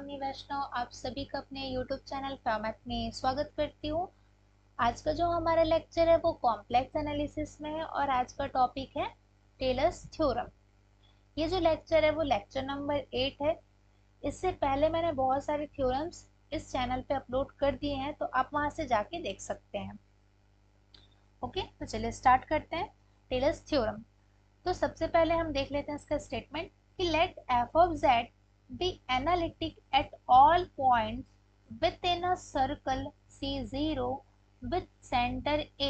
यामिनी वैष्णव आप सभी का अपने YouTube चैनल फॉर्मेट में स्वागत करती हूँ। आज का जो हमारा लेक्चर है वो कॉम्प्लेक्स एनालिसिस में है और आज का टॉपिक है टेलर्स थ्योरम। ये जो लेक्चर है वो लेक्चर नंबर 8 है। इससे पहले मैंने बहुत सारे थ्योरम्स इस चैनल पे अपलोड कर दिए हैं, तो आप वहां से जाके देख सकते हैं। ओके, तो चलिए स्टार्ट करते हैं टेलर्स थ्योरम। तो सबसे पहले हम देख लेते हैं इसका स्टेटमेंट कि let f of z be analytic at all points within a circle C0 with center A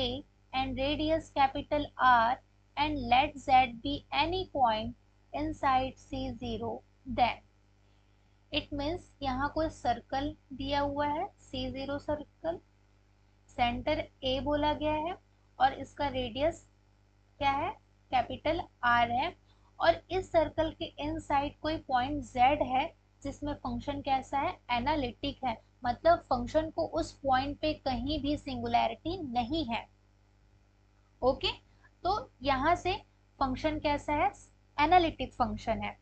and radius capital R, and let Z be any point inside C0, then it means यहाँ कोई circle दिया हुआ है C0 circle, centre A बोला गया है और इसका रेडियस क्या है, कैपिटल R है, और इस सर्कल के इनसाइड कोई पॉइंट Z है जिसमें फंक्शन कैसा है, एनालिटिक है, मतलब फंक्शन को उस पॉइंट पे कहीं भी सिंगुलैरिटी नहीं है। ओके, तो यहां से फंक्शन कैसा है, एनालिटिक फंक्शन है।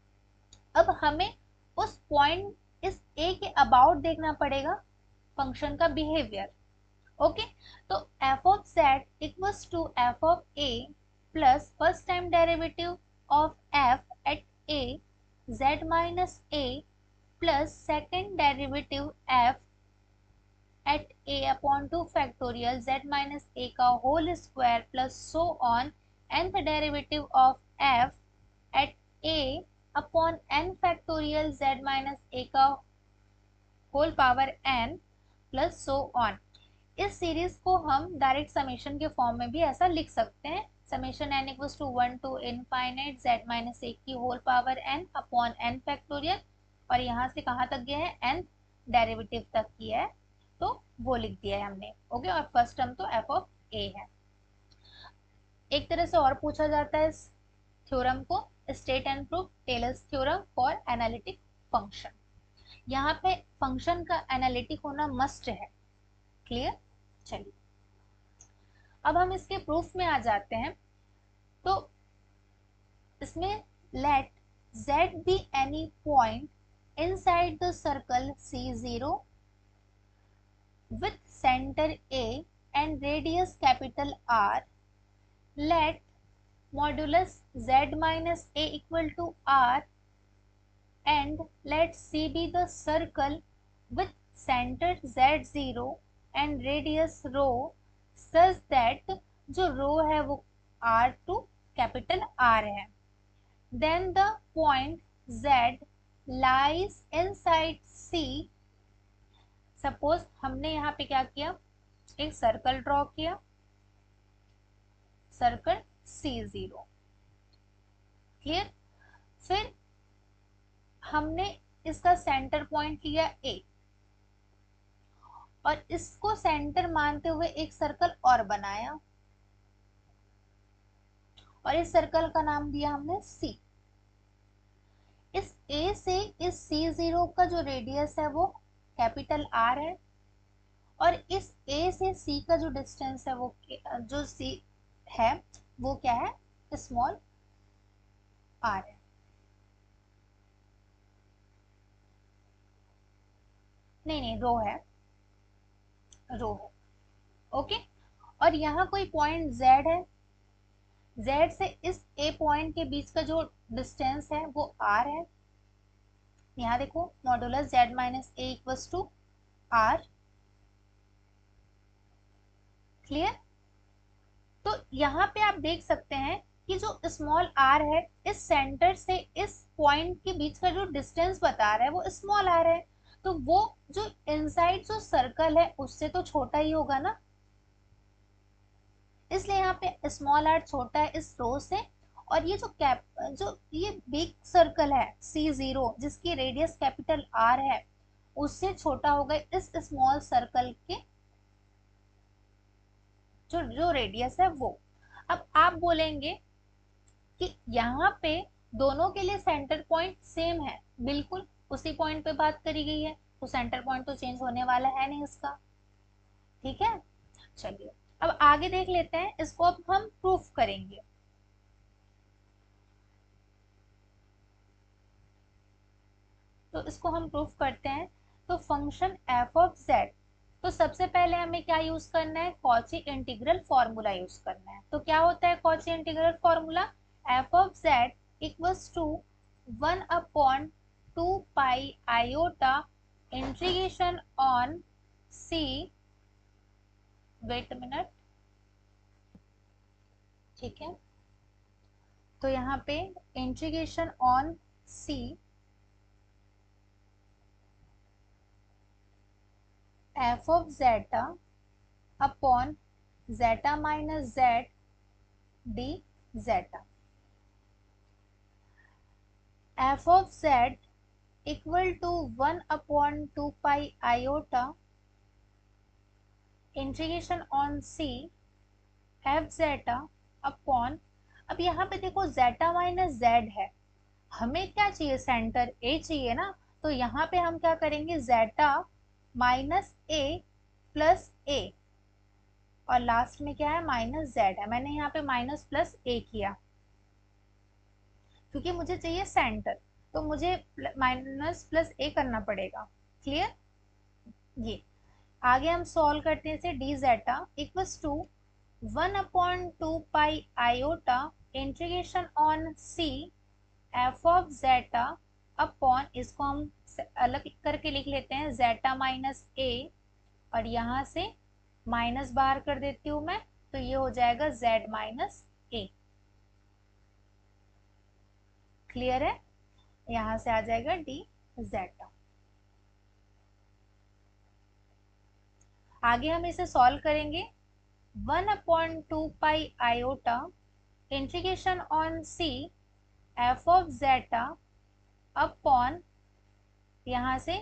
अब हमें उस पॉइंट इस ए के अबाउट देखना पड़ेगा फंक्शन का बिहेवियर। ओके, तो f of z equals to f of a plus first time derivative of f at a z minus a plus second derivative f at a upon 2 factorial z minus a का whole square plus so on nth derivative of f at a upon n factorial z minus a का whole power n plus so on. इस series को हम direct summation के form में भी ऐसा लिख सकते हैं, summation n equals to 1 to infinite z minus 1 की whole power n upon n factorial, और यहाँ से कहाँ तक गया है, n डेरिवेटिव तक किया है, तो वो लिख दिया है हमने। ओके, और फर्स्ट टर्म तो f ऑफ a है। एक तरह से और पूछा जाता है इस थ्योरम को, state and proof Taylor's theorem for analytic function. यहाँ पे फंक्शन का एनालिटिक होना मस्ट है। क्लियर? चलिए अब हम इसके प्रूफ में आ जाते हैं। तो इसमें late z be any point inside the circle C0 with center A and radius capital R, let modulus z minus a equal to R, and let C be the circle with center Z0 and radius rho such that जो रो है वो R to capital R है, then the point Z lies inside C। Suppose हमने यहाँ पे क्या किया, एक सर्कल ड्रॉ किया, सर्कल C0। क्लियर? फिर हमने इसका सेंटर पॉइंट लिया A और इसको सेंटर मानते हुए एक सर्कल और बनाया, और इस सर्कल का नाम दिया हमने C। इस A से इस C0 का जो रेडियस है वो कैपिटल R है, और इस A से C का जो डिस्टेंस है वो जो C है वो क्या है, स्मॉल r है। नहीं नहीं, रो है, रो है। ओके, और यहाँ कोई पॉइंट Z है, Z से इस A पॉइंट के बीच का जो डिस्टेंस है वो R है। यहाँ देखो modulus Z minus a equals to R। Clear? तो यहाँ पे आप देख सकते हैं कि जो स्मॉल r है, इस सेंटर से इस पॉइंट के बीच का जो डिस्टेंस बता रहा है वो स्मॉल r है, तो वो जो इनसाइड जो सर्कल है उससे तो छोटा ही होगा ना, इसलिए यहाँ पे स्मॉल r छोटा है इस रो से। और ये जो ये बिग सर्कल है C0 जिसकी रेडियस कैपिटल R है उससे छोटा होगा इस स्मॉल सर्कल के जो जो रेडियस है वो। अब आप बोलेंगे कि यहाँ पे दोनों के लिए सेंटर पॉइंट सेम है, बिल्कुल उसी पॉइंट पे बात करी गई है, तो सेंटर पॉइंट तो चेंज होने वाला है नहीं इसका। ठीक है, चलिए अब आगे देख लेते हैं, इसको अब हम प्रूफ करेंगे। तो इसको हम प्रूफ करते हैं। तो फंक्शन एफ ऑफ जेड, तो सबसे पहले हमें क्या यूज करना है, कॉची इंटीग्रल फॉर्मूला यूज करना है। तो क्या होता है Cauchy integral formula, f of Z equals to 1/2 pi iota integration on c, wait minute, ठीक है। तो यहाँ पे integration on C F of zeta upon zeta minus z d zeta, f of z equal to 1/2 pi iota integration on C f zeta upon, अब यहाँ पे देखो जेटा minus Z है, हमें क्या चाहिए, सेंटर ए चाहिए ना। तो यहाँ पे हम क्या करेंगे, जेटा माइनस ए प्लस ए, और लास्ट में क्या है, माइनस जेड है। मैंने यहाँ पे माइनस प्लस ए किया क्योंकि मुझे चाहिए सेंटर, तो मुझे माइनस प्लस ए करना पड़ेगा। क्लियर, ये आगे हम सॉल्व करते हैं इसे, d zeta equals to 1/2 pi iota integration on C F of zeta upon, इसको हम अलग करके लिख लेते हैं, जेटा माइनस ए, और यहाँ से माइनस बाहर कर देती हूँ मैं, तो ये हो जाएगा जेड माइनस ए। क्लियर है, यहाँ से आ जाएगा डी जेटा। आगे हम इसे सॉल्व करेंगे, 1/2 pi integration on C F of zeta upon, यहाँ से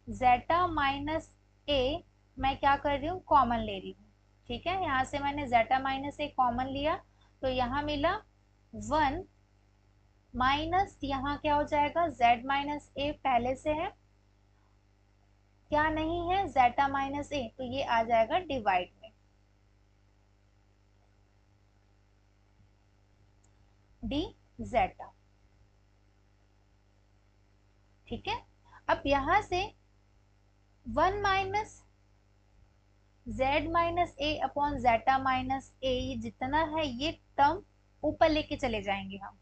जेटा माइनस ए मैं क्या कर रही हूँ, कॉमन ले रही हूँ। ठीक है, यहाँ से मैंने जेटा माइनस ए कॉमन लिया, तो यहाँ मिला 1 माइनस, यहाँ क्या हो जाएगा, जेड माइनस ए पहले से है, क्या नहीं है, जेटा माइनस ए, तो ये आ जाएगा डिवाइड में, डी जेटा। ठीक है, अब यहां से 1 minus Z minus A upon zeta minus A, ये जितना है ये टर्म ऊपर लेके चले जाएंगे हम,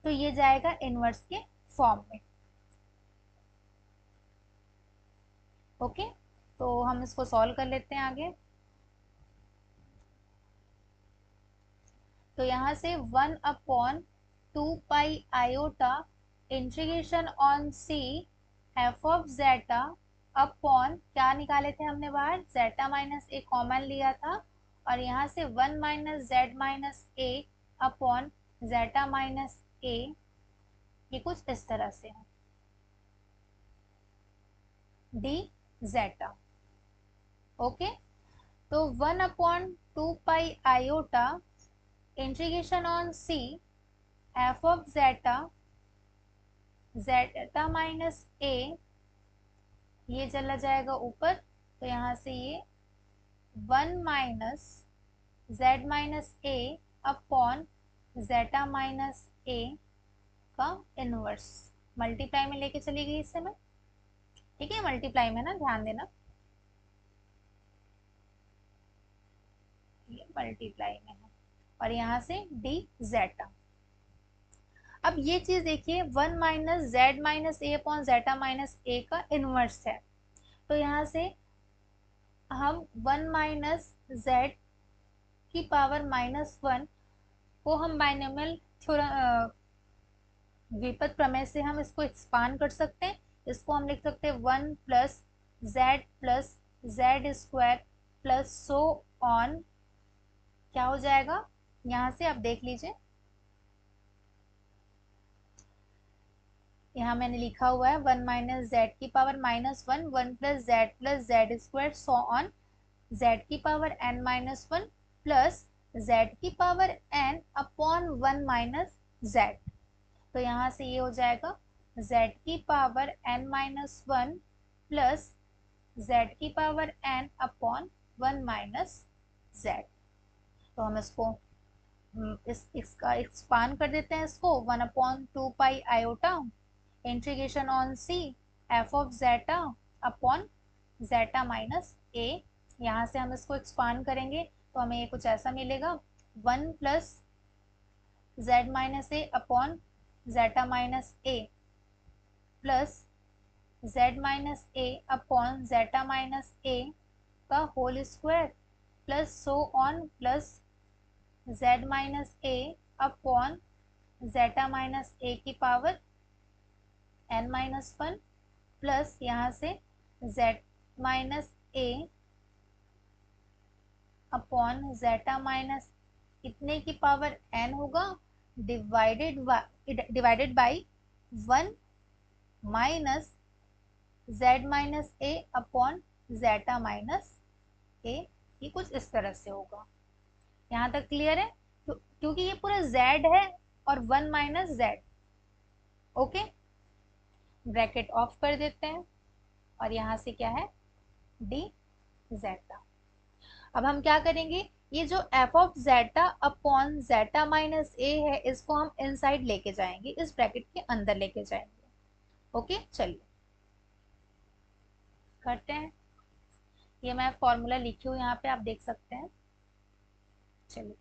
तो ये जाएगा इनवर्स के फॉर्म में। ओके, तो हम इसको सॉल्व कर लेते हैं आगे। तो यहाँ से 1/2 pi iota integration on C F of zeta upon, क्या निकाले थे हमने बाहर, जेटा माइनस ए कॉमन लिया था, और यहाँ से 1 minus Z minus A upon zeta minus A, ये कुछ इस तरह से है, डी जेटा। ओके, तो 1/2 pi integration on C F of zeta, zeta minus A, ये चला जाएगा ऊपर, तो यहाँ से ये 1 minus Z minus A upon zeta minus A का इनवर्स, मल्टीप्लाई में लेके चली गई इससे मैं। ठीक है, मल्टीप्लाई में ना, ध्यान देना, ये मल्टीप्लाई में है, और यहाँ से डी जेटा। अब ये चीज देखिए, 1 minus Z minus A upon zeta minus A का इनवर्स है, तो यहाँ से हम 1 माइनस जेड की पावर -1 को हम बाइनोमियल थ्योरम, द्विपद प्रमेय से हम इसको एक्सपांड कर सकते हैं। इसको हम लिख सकते हैं 1 plus Z square plus so on, क्या हो जाएगा, यहाँ से आप देख लीजिए, यहाँ मैंने लिखा हुआ है 1 माइनस जेड की power -1, 1 plus Z square so on Z की पावर n-1 प्लस जेड की power n upon 1 minus Z, तो यहाँ से ये हो जाएगा z की पावर n-1 प्लस z की power n upon 1 minus Z. तो हम इसको इसका एक्सपांड कर देते हैं, इसको 1/2 pi iota integration on C F of zeta upon zeta minus A. यहाँ से हम इसको एक्सपांड करेंगे तो हमें ये कुछ ऐसा मिलेगा, 1 plus Z minus A upon zeta minus A plus Z minus A upon zeta minus A का whole square plus so on plus Z minus A upon zeta minus ए की पावर n माइनस 1 प्लस यहाँ से z minus A upon zeta minus इतने की power n होगा divided by 1 minus z minus A upon zeta minus A. ये कुछ इस तरह से होगा। यहाँ तक क्लियर है? क्योंकि ये पूरा z है और 1 minus z। Okay, bracket of कर देते हैं और यहाँ से क्या है, डी जेटा। अब हम क्या करेंगे, ये जो F of zeta upon zeta minus A है इसको हम इनसाइड लेके जाएंगे, इस ब्रैकेट के अंदर लेके जाएंगे। ओके, चलिए करते हैं। ये मैं फॉर्मूला लिखी हूँ यहाँ पे, आप देख सकते हैं। चलिए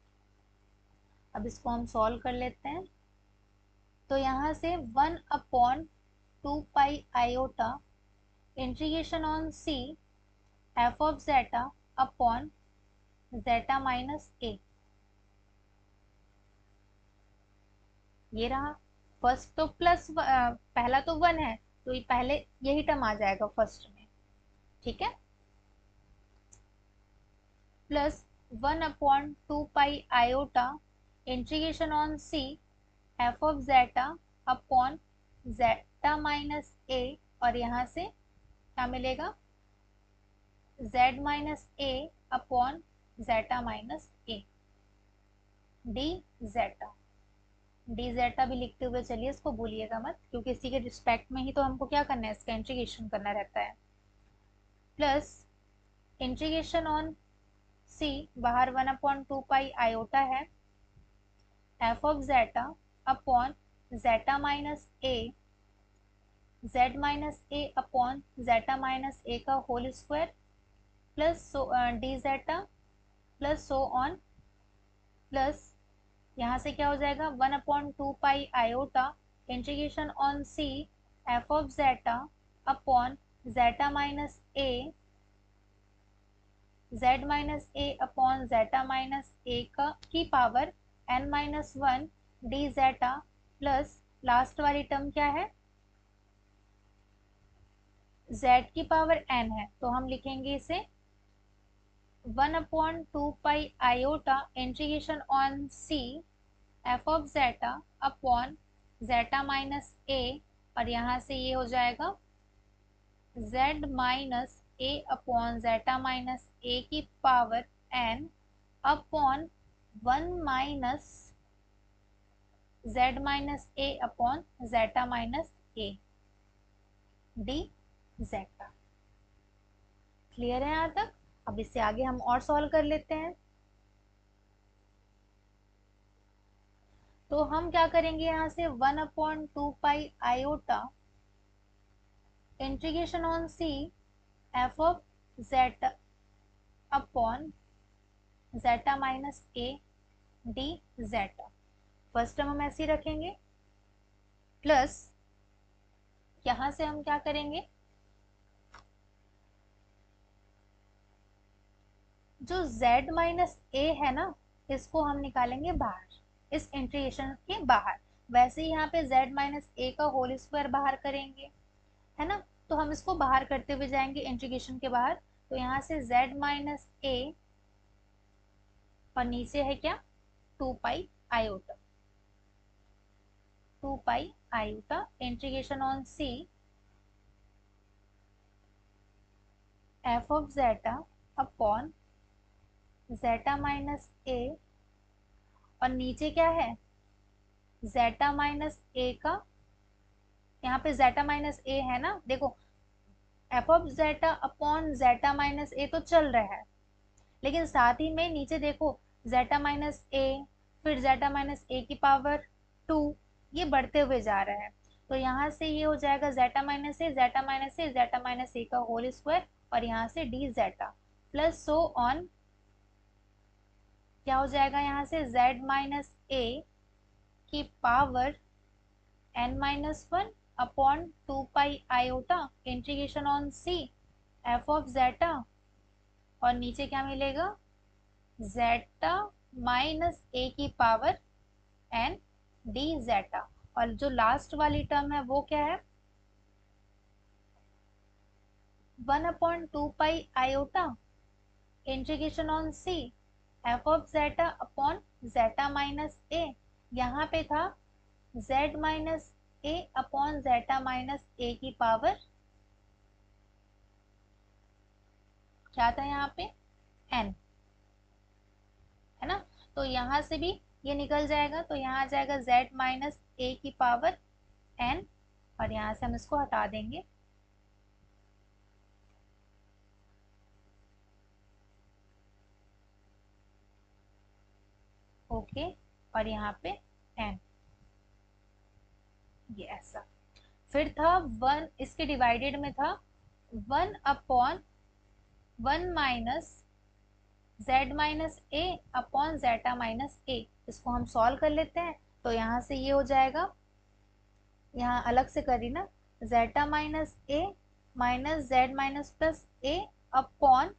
अब इसको हम सॉल्व कर लेते हैं। तो यहाँ से 1 upon 2 pi iota integration on C F of zeta upon zeta minus A, ये रहा। फर्स्ट तो प्लस पहला तो 1 है तो ये पहले यही टर्म आ जाएगा फर्स्ट में, ठीक है। Plus 1 upon 2 pi iota integration on C F of zeta upon zeta minus A, और यहाँ से क्या मिलेगा, z minus A upon zeta minus A, D zeta. D zeta भी लिखते हुए चलिए, इसको भूलिएगा मत, क्योंकि इसी के रिस्पेक्ट में ही तो हमको क्या करना है, इसका इंटीग्रेशन करना रहता है। प्लस इंटीग्रेशन ऑन सी, बाहर 1 अपॉन 2 पाई आयोटा है, F of zeta upon zeta minus A, z minus A upon zeta minus A का whole square plus D zeta plus so on, plus यहाँ से क्या हो जाएगा, 1 upon 2 pi iota integration on C F of zeta upon zeta minus A, z minus A upon zeta minus A का की power n minus 1 D zeta, plus last वाली term क्या है, z की पावर n है तो हम लिखेंगे इसे 1 upon 2 pi iota integration on C F of zeta upon zeta minus A, और यहाँ से ये हो जाएगा z minus A upon zeta minus ए की power n upon 1 minus z minus A upon zeta minus A, D zeta. Clear है यहाँ तक? अब इससे आगे हम और सॉल्व कर लेते हैं। तो हम क्या करेंगे, यहाँ से 1 upon 2 pi iota integration on C F of zeta upon zeta minus A, D zeta. First term हम ऐसे ही रखेंगे, प्लस यहां से हम क्या करेंगे, जो z माइनस ए है ना इसको हम निकालेंगे बाहर, इस इंटीग्रेशन के बाहर। वैसे ही यहाँ पे z माइनस ए का होल स्क्वायर बाहर करेंगे, है ना। तो हम इसको बाहर करते हुए जाएंगे इंटीग्रेशन के बाहर। तो यहाँ से z माइनस ए और नीचे है क्या, 2 pi iota, 2 pi iota integration on C F of zeta upon zeta minus A, और नीचे क्या है, जेटा माइनस ए का, यहाँ पे जेटा माइनस ए है ना, देखो F of zeta upon zeta minus A तो चल रहा है, लेकिन साथ ही में नीचे देखो जेटा माइनस ए, फिर जेटा माइनस ए की पावर 2, ये बढ़ते हुए जा रहा है। तो यहाँ से ये हो जाएगा zeta minus A, zeta minus A, zeta minus A का होल स्क्वायर, और यहाँ से D zeta plus so on, क्या हो जाएगा यहाँ से जेड माइनस ए की power n minus one upon 2 pi iota integration on C F of zeta, और नीचे क्या मिलेगा जेटा माइनस ए की पावर एन डी जेटा, और जो लास्ट वाली टर्म है वो क्या है 1/2 pi iota integration on C F of zeta upon zeta minus A, यहाँ पे था z minus A upon zeta minus ए की पावर, क्या था यहाँ पे n, है ना। तो यहाँ से भी ये निकल जाएगा, तो यहाँ आ जाएगा z माइनस ए की पावर n, और यहाँ से हम इसको हटा देंगे। ओके, और यहाँ पे n, ये ऐसा। फिर था वन, इसके डिवाइडेड में था 1/1 minus z minus A upon zeta minus ए, इसको हम सॉल्व कर लेते हैं। तो यहाँ से ये हो जाएगा, यहाँ अलग से करी ना, जेटा minus A minus Z minus plus A upon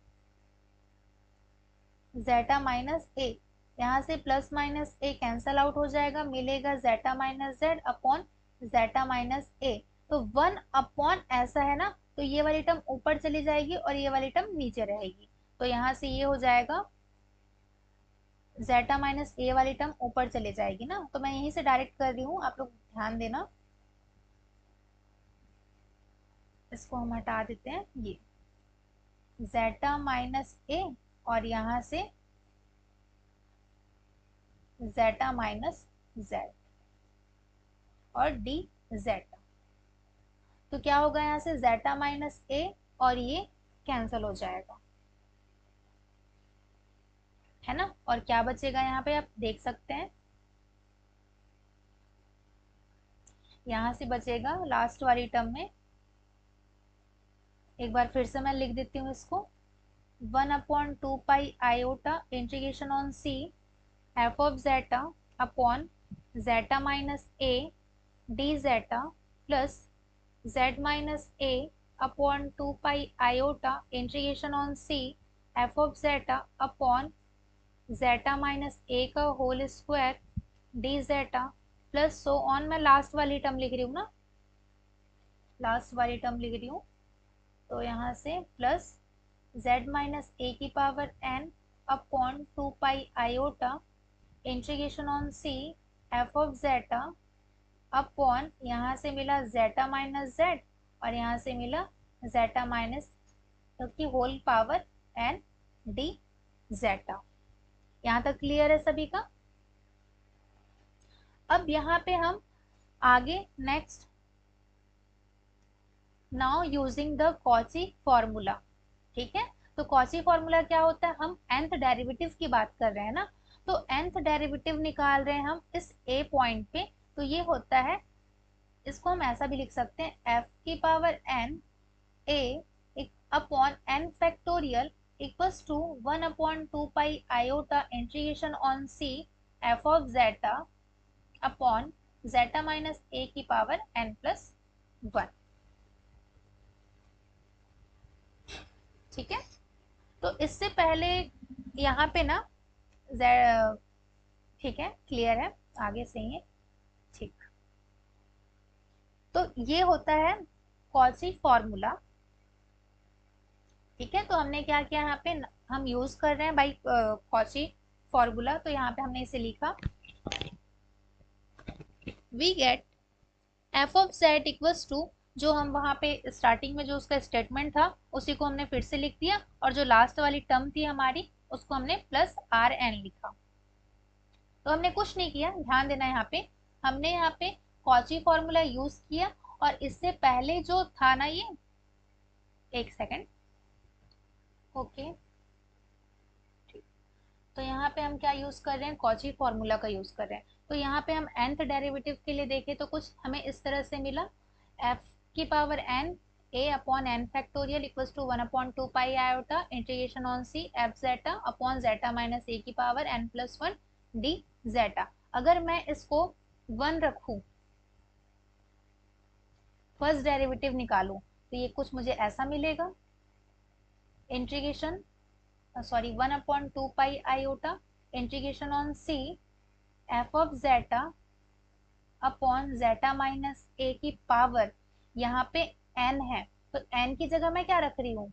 zeta minus A, यहाँ से प्लस माइनस ए कैंसल आउट हो जाएगा, मिलेगा जेटा minus Z upon zeta minus A. तो 1 अपॉन ऐसा है ना, तो ये वाली टर्म ऊपर चली जाएगी और ये वाली टर्म नीचे रहेगी, तो यहाँ से ये हो जाएगा जेटा माइनस ए वाली टर्म ऊपर चले जाएगी ना, तो मैं यहीं से डायरेक्ट कर रही हूँ, आप लोग ध्यान देना। इसको हम हटा देते हैं, ये जेटा माइनस ए, और यहाँ से जेटा माइनस जेड और डी जेटा, तो क्या होगा यहाँ से जेटा माइनस ए और ये कैंसल हो जाएगा, है ना। और क्या बचेगा यहाँ पे आप देख सकते हैं, यहाँ से बचेगा लास्ट वाली टर्म में, एक बार फिर से मैं लिख देती हूँ इसको, 1/2 pi iota integration on C F of zeta upon zeta minus A D zeta plus Z minus A upon 2 pi iota integration on C F of zeta upon zeta minus A का whole square D zeta plus so on, मैं last वाली term लिख रही हूँ ना, last वाली term लिख रही हूँ, तो यहाँ से प्लस z माइनस ए की power n upon 2 pi iota integration on C F of zeta upon, यहाँ से मिला जेटा माइनस जेड और यहाँ से मिला जेटा माइनस की होल पावर n डी जेटा। यहाँ तक क्लियर है सभी का। अब यहाँ पे हम आगे next, now using the Cauchy formula, ठीक है। तो कॉची फॉर्मूला क्या होता है, हम nth डेरिवेटिव की बात कर रहे हैं ना, तो nth डेरिवेटिव निकाल रहे हैं हम इस a पॉइंट पे, तो ये होता है, इसको हम ऐसा भी लिख सकते हैं f की power n a upon n factorial equals to 1/2 pi iota integration on c f of zeta upon zeta minus a की पावर n प्लस 1, ठीक है। तो इससे पहले यहाँ पे ना ठीक है, क्लियर है, आगे सही है, ठीक। तो ये होता है कॉची फॉर्मूला, ठीक है। तो हमने क्या किया यहाँ पे, हम यूज कर रहे हैं भाई कॉची फॉर्मूला, तो यहाँ पे हमने इसे लिखा, we get f of Z equals to, जो हम वहाँ पे स्टार्टिंग में जो उसका स्टेटमेंट था उसी को हमने फिर से लिख दिया, और जो लास्ट वाली टर्म थी हमारी उसको हमने प्लस आर एन लिखा। तो हमने कुछ नहीं किया, ध्यान देना हमने यहाँ पे कॉची फॉर्मूला यूज किया, और इससे पहले जो था ना ये, एक सेकेंड, ओके, तो यहाँ पे हम क्या यूज कर रहे हैं, कॉची फॉर्मूला का यूज कर रहे हैं। तो यहाँ पे हम nth डेरिवेटिव के लिए देखें तो कुछ हमें इस तरह से मिला, f की power n a upon n factorial equals to 1/2 pi iota integration on c f zeta upon zeta minus a की power n plus 1 d zeta. अगर मैं इसको 1 रखूं, फर्स्ट डेरिवेटिव निकालूं, तो ये कुछ मुझे ऐसा मिलेगा, integration 1/2 pi iota integration on c f of zeta upon zeta minus a की पावर, यहाँ पे n है तो n की जगह मैं क्या रख रही हूँ,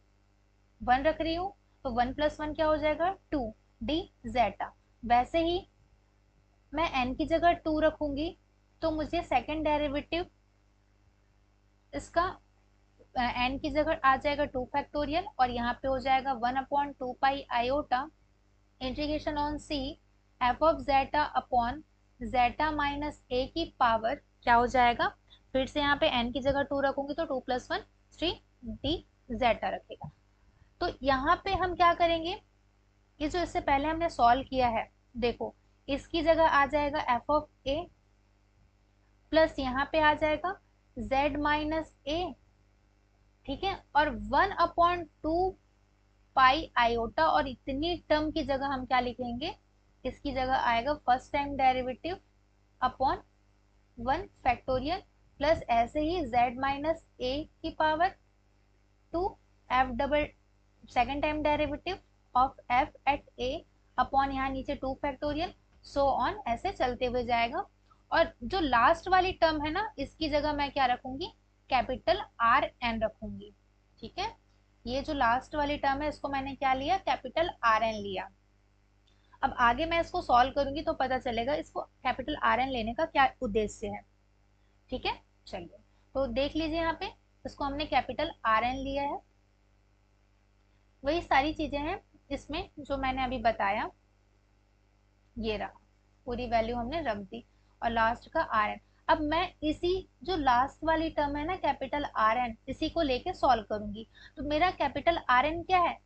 1 रख रही हूँ, तो 1 प्लस 1 क्या हो जाएगा 2 d जेटा। वैसे ही मैं n की जगह 2 रखूंगी तो मुझे सेकेंड डेरिवेटिव इसका n की जगह आ जाएगा 2 फैक्टोरियल और यहाँ पे हो जाएगा 1/2 pi iota integration on c f of zeta upon zeta minus a की पावर क्या हो जाएगा, फिर से यहाँ पे n की जगह 2 रखूंगी तो 2 प्लस 1 3 d जेटा रखेगा। तो यहाँ पे हम क्या करेंगे, ये जो इससे पहले हमने सॉल्व किया है, देखो इसकी जगह आ जाएगा f ऑफ a प्लस यहाँ पे आ जाएगा z माइनस a, ठीक है, और 1/2 पाई आयोटा, और इतनी टर्म की जगह हम क्या लिखेंगे, इसकी जगह आएगा first time derivative upon 1 factorial plus ऐसे ही z माइनस a की power 2 f double second time derivative of f at a अपॉन यहाँ नीचे 2 फैक्टोरियल, सो ऑन ऐसे चलते हुए जाएगा। और जो लास्ट वाली टर्म है ना, इसकी जगह मैं क्या रखूंगी, कैपिटल आर एन रखूंगी, ठीक है। ये जो लास्ट वाली टर्म है इसको मैंने क्या लिया, कैपिटल आर एन लिया। अब आगे मैं इसको सॉल्व करूंगी तो पता चलेगा इसको कैपिटल आर एन लेने का क्या उद्देश्य है, ठीक है। चलिए तो देख लीजिए, यहाँ पे इसको हमने कैपिटल आर एन लिया है, वही सारी चीजें हैं इसमें जो मैंने अभी बताया, ये रहा पूरी वैल्यू हमने रख दी और लास्ट का आर एन। अब मैं इसी जो लास्ट वाली टर्म है ना कैपिटल आर एन, इसी को लेके सॉल्व करूंगी। तो मेरा कैपिटल आर एन क्या है,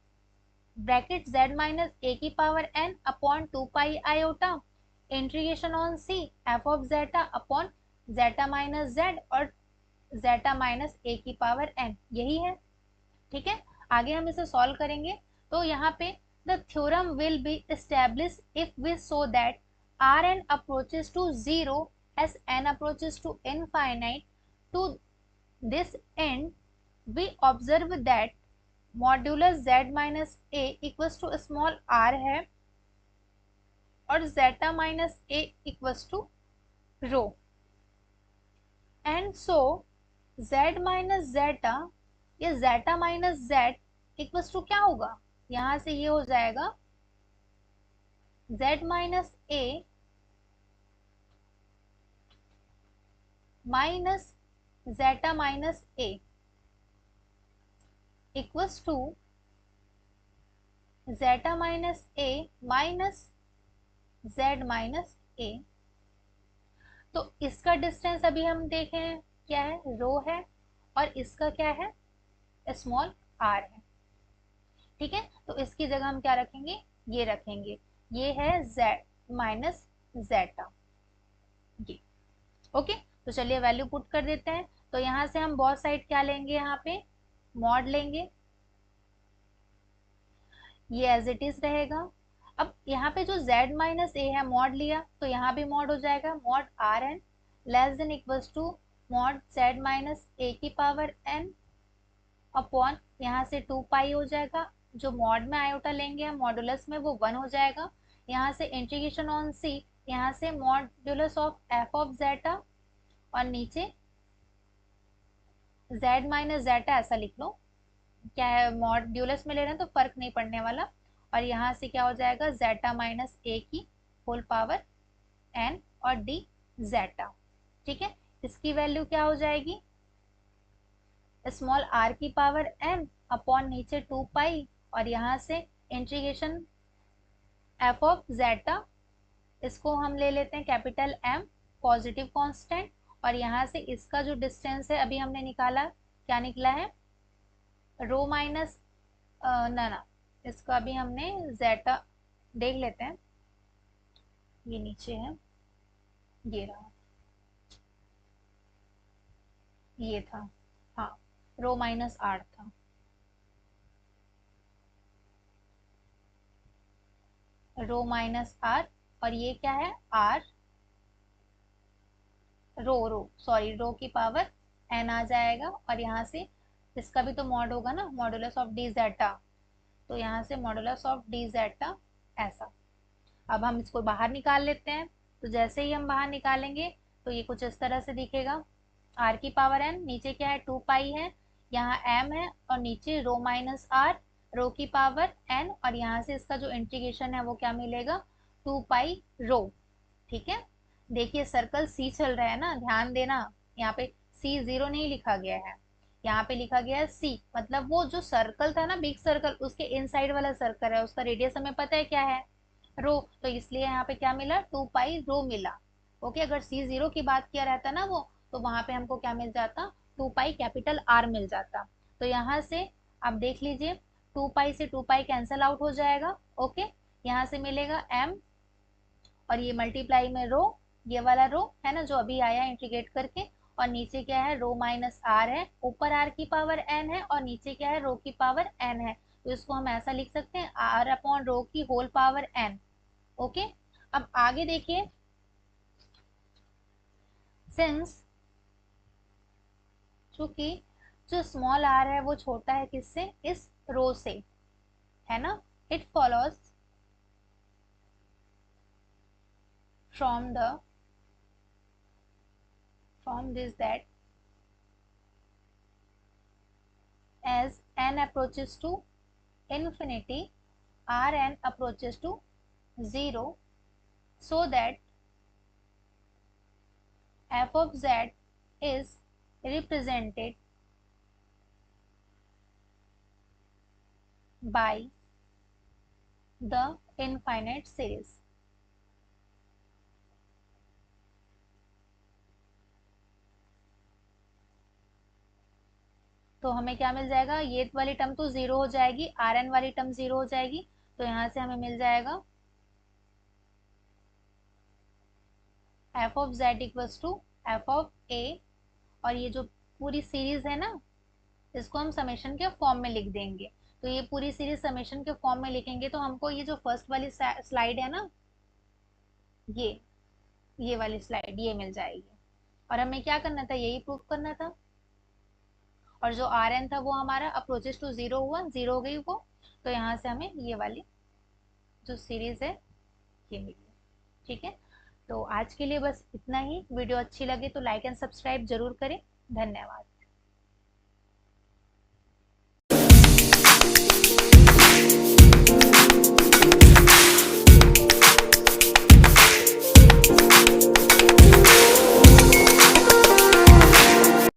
ब्रैकेट z माइनस a की power n upon 2 pi iota integration on c f of zeta upon zeta minus z और जेटा माइनस a की पावर n, यही है, ठीक है। आगे हम इसे सॉल्व करेंगे। तो यहाँ पे the theorem will be establish if we show that R N approaches to zero as N approaches to infinite. To this end we observe that modulus z minus a equals to small r है और zeta minus a equals to rho, and so z minus zeta, ये zeta minus Z equals to क्या होगा, यहां से ये हो जाएगा z minus a minus zeta minus a equals to zeta minus a minus z minus a। तो इसका डिस्टेंस अभी हम देखें क्या है, रो है, और इसका क्या है, स्मॉल r है, ठीक है। तो इसकी जगह हम क्या रखेंगे, ये रखेंगे, ये है z माइनस जेटा, ये ओके। तो चलिए वैल्यू पुट कर देते हैं। तो यहाँ से हम बहुत साइड क्या लेंगे, यहाँ पे मॉड लेंगे, ये एज इट इज रहेगा। अब यहाँ पे जो z माइनस ए है मॉड लिया तो यहाँ भी मॉड हो जाएगा, mod R N less than equals to mod z minus ए की पावर n अपॉन यहाँ से 2 पाई हो जाएगा, जो मॉड में आयोटा लेंगे हम मॉडुलस में वो 1 हो जाएगा। यहाँ से इंटीग्रेशन ऑन c, यहाँ से modulus of f of zeta और नीचे z माइनस जेटा, ऐसा लिख लो, क्या है मॉड्यूलस में ले रहे हैं तो फर्क नहीं पड़ने वाला। और यहाँ से क्या हो जाएगा, जेटा माइनस ए की होल पावर n और d जेटा, ठीक है। इसकी वैल्यू क्या हो जाएगी, स्मॉल r की पावर n अपॉन नीचे 2 पाई और यहाँ से इंटीग्रेशन f ऑफ जेटा, इसको हम ले लेते हैं कैपिटल M पॉजिटिव कांस्टेंट, और यहाँ से इसका जो डिस्टेंस है अभी हमने निकाला, क्या निकला है, रो माइनस ना ना, इसका अभी हमने जेटा देख लेते हैं, ये नीचे है, ये रहा, ये था, हाँ, रो माइनस आर था। रो माइनस आर, और ये क्या है, आर, रो सॉरी, रो की पावर एन आ जाएगा, और यहाँ से इसका भी तो मॉड होगा ना, मॉडुलस ऑफ डी जेटा, तो यहाँ से मॉडुलस ऑफ डी जेटा ऐसा। अब हम इसको बाहर निकाल लेते हैं, तो जैसे ही हम बाहर निकालेंगे तो ये कुछ इस तरह से दिखेगा। आर की पावर एन, नीचे क्या है, 2 पाई है, यहाँ एम है, और नीचे रो माइनस आर, रो की पावर एन, और यहाँ से इसका जो इंटीग्रेशन है वो क्या मिलेगा, 2 पाई रो। ठीक है, देखिए सर्कल सी चल रहा है ना, ध्यान देना, यहाँ पे सी जीरो नहीं लिखा गया है, यहाँ पे लिखा गया है सी, मतलब वो जो सर्कल था ना, बिग सर्कल, उसके इनसाइड वाला सर्कल है, उसका रेडियस हमें पता है क्या है, रो, तो इसलिए यहाँ पे क्या मिला, 2 पाई रो मिला। ओके, अगर सी जीरो की बात किया रहता ना वो, तो वहां पे हमको क्या मिल जाता, 2 पाई कैपिटल आर मिल जाता। तो यहाँ से आप देख लीजिए, 2 पाई से 2 पाई कैंसल आउट हो जाएगा। ओके, यहाँ से मिलेगा एम, और ये मल्टीप्लाई में रो, ये वाला रो है ना जो अभी आया इंटीग्रेट करके, और नीचे क्या है, रो माइनस आर है, ऊपर आर की पावर एन है, और नीचे क्या है, रो की पावर एन है, तो इसको हम ऐसा लिख सकते हैं, आर अपॉन रो की होल पावर एन। ओके, अब आगे देखिए, सिंस चूंकि जो स्मॉल आर है वो छोटा है किससे, इस रो से, है ना, it follows from the from this that as n approaches to infinity, Rn approaches to 0, so that f of z is represented by the infinite series। तो हमें क्या मिल जाएगा, ये वाली टर्म तो जीरो हो जाएगी, आर एन वाली टर्म जीरो हो जाएगी, तो यहाँ से हमें मिल जाएगा F of Z equals to F of A, और ये जो पूरी सीरीज है ना, इसको हम समेशन के फॉर्म में लिख देंगे। तो ये पूरी सीरीज समेशन के फॉर्म में लिखेंगे तो हमको ये जो फर्स्ट वाली स्लाइड है ना, ये ये वाली स्लाइड ये मिल जाएगी, और हमें क्या करना था, यही प्रूफ करना था। और जो आर एन था वो हमारा अप्रोचेस टू जीरो हुआ, जीरो हो गई वो, तो यहाँ से हमें ये वाली जो सीरीज है ये मिली। ठीक है, तो आज के लिए बस इतना ही। वीडियो अच्छी लगे तो लाइक एंड सब्सक्राइब जरूर करें। धन्यवाद।